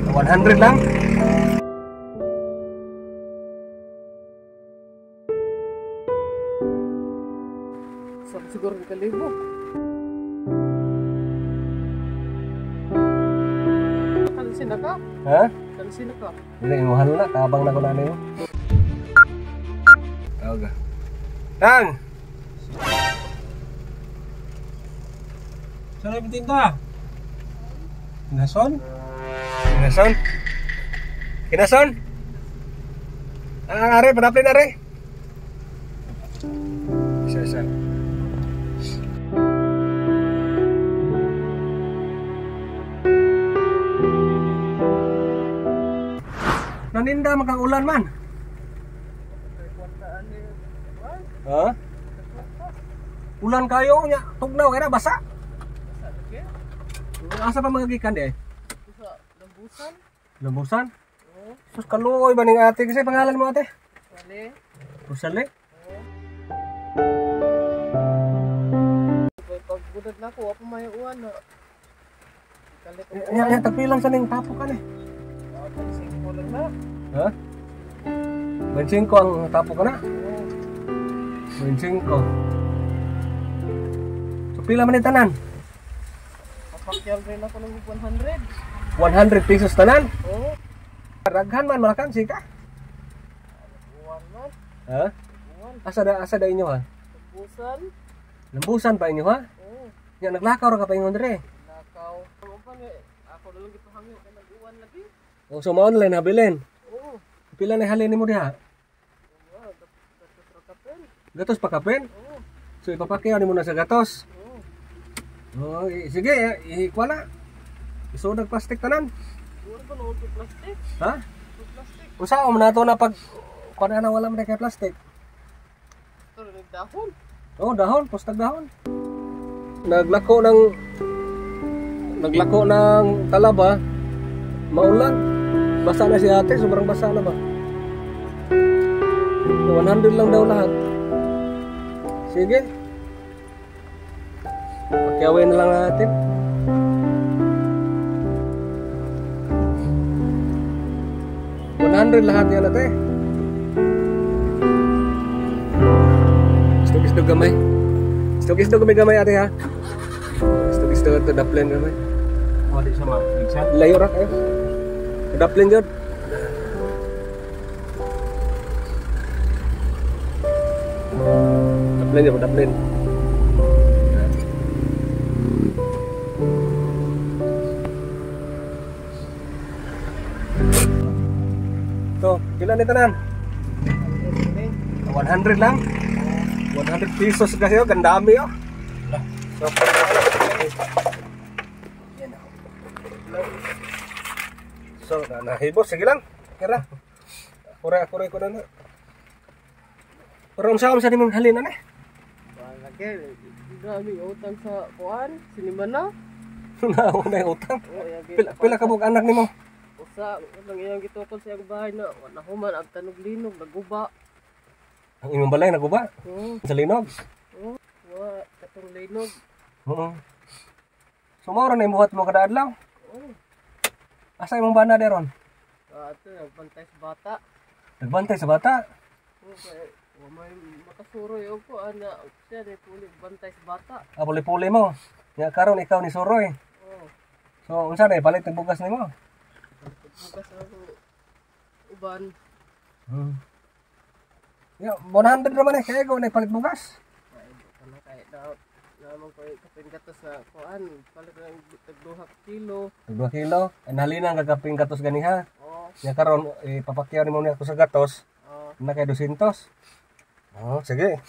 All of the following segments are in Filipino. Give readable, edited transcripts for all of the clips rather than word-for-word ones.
100 lang. Sabi siguro ng kalibo. Kansin na ka? Ha? Kansin na ka? Hindi, imuhan mo na. Kabang na ko na niyo. Tawag ka. Tang! Saan ay tinda? Kinason? Kinason? Kinason? Are, padapin are. Isa. Naninda makang ulan man. Ha? Ulan kayo nya, tugnaw kaya basa. Asa pa magagikan di? Sa lambusan? Lambusan? Oo. Sus kaluoy ba ning ate kasi pangalan mo ate? Sali? Rosale? Pagbudag na ako, ako may uwan na. Kalit ako. Yan, tagpilang sa ning tapo ka ni. Kansin ko lang na. Ha? 25 ang tapo ka na? Oo. 25. So pila man ni tanan? Papakyal rin ako ng 100. 100 pesos tanan? Oo. Raghan man malakan sika. Uwan man. Ha? Uwan. Asa da inyo ha? Lambusan? Lambusan pa inyo ha? Oo. Ya naglakaw ra ka pa ingon dire. Nakaw. Ano pa nga? Ako na lang ito hangyo kaya nag-uwan lagi. O so mao online habilin. Oo. Pila na halin nimo diha? Oo. Dapat rakapin. Gatos pa kapin? Oo. So ipapakyaw nimo na sa gatos. Oo. Oh, sige, ikuha na. Isudag plastic tanan. Siguro ba noon ito plastic? Ha? Ito plastic. Usa mo nato na pag kuan na wala man kay plastic. Ito rin dahon. Oh, dahon, pustag dahon. Naglako ng talaba. Maulan. Basa na si ate, sobrang basa na ba? 100 lang daw lahat. Sige. Pakyawin na lang natin. $100 lahat yan ate. Istog gamay. Istog gamay ate ha. Istog ito daplin gamay. Wala siya ma-exam. Layo ra kayo. Daplin jud. Daplin. So, pila ni tanan? 100 lang. 100 pesos kasi oh, gandami oh. So, yan oh. So, nahibos, sige lang. Kira. Kuray ko na na. Pero unsa sa nimong halin ani? Lagi, grabe utang sa kuan, siniman na. Nauna yung utang. Oo, Pila ka bug anak nimo? usa, nang iyang gitukod sa iyang bahay na wala human ang tanog linog, naguba. Ang imong balay naguba Oo, sa linog. oo, wa katong linog. Oo. So mao ra na imuhat mo kada adlaw. Oo, Asa imong bana deron? ato nagbantay sa bata. Nagbantay sa bata. Oo, kaya wa may makasuroy og ko ana, siya ni puli bantay sa bata. Puli-puli mo. Nya karon ikaw ni Soroy. Oo, So unsa na palit ng bugas nimo? bukas ako uban. Ya, 100 naman kaya go na palit bugas. Ay, kana kay naman ko kapin gatos na kuan, palit ng tagduha kilo. 2 kilo. Nalina gagaping gatos ganiha. Oo, Nya karon ipapakyaw nimo ni ako sa gatos. oo. Na kay 200. Oh, sige.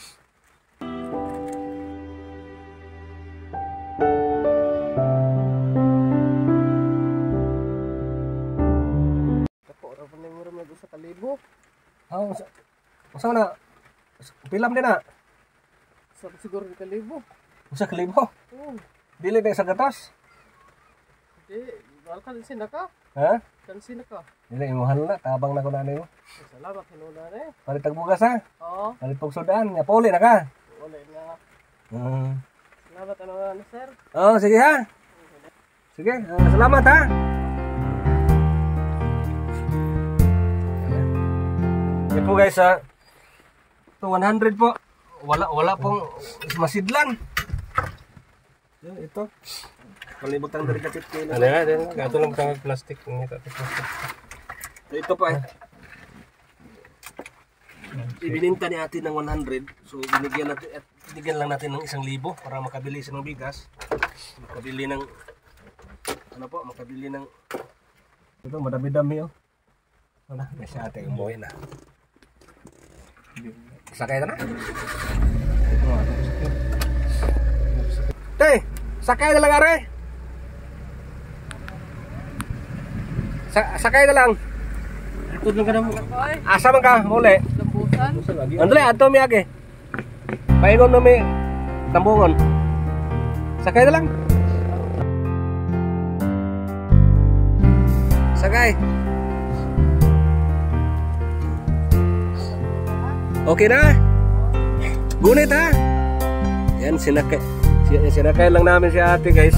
Ako ra pa ni mo ra sa kalibo. Oh, usa na pilam din na. Sa siguro ng kalibo. Usa kalibo. Oo. Dili na sa gatos. Di, wala ka kansin na ka. Ha? Kansin na ka. Dili imuhan na tabang na ko na nimo. Salamat hinuna na eh. Palit tag bugas ha. Oo, Palit pag sudan, nya puli na ka. wala na. Hmm. Salamat ano nga sir. Oh, sige ha. Sige, salamat ha. Yan po guys ha. Ito 100 po. Wala pong masidlan. Yan ito. Palibutang dari kapit kayo. Ano nga din? Gato lang tangag plastic. Ito pa eh. Ibininta ni ate ng 100. So binigyan lang natin ng 1,000 para makabili siya ng bigas. Makabili ng makabili ng ito madami-dami oh. Wala, may si ate umuwi na. Sakay na? Te, sakay na lang are. Sakay na lang. Ito lang ka na mo. Asa man ka muli? Lambusan. Andale ato mi age. Paingon na mi tambungon. Sakay na lang. Sakay. Okay na? Gunit ha? Yan sinakay lang namin si ate guys.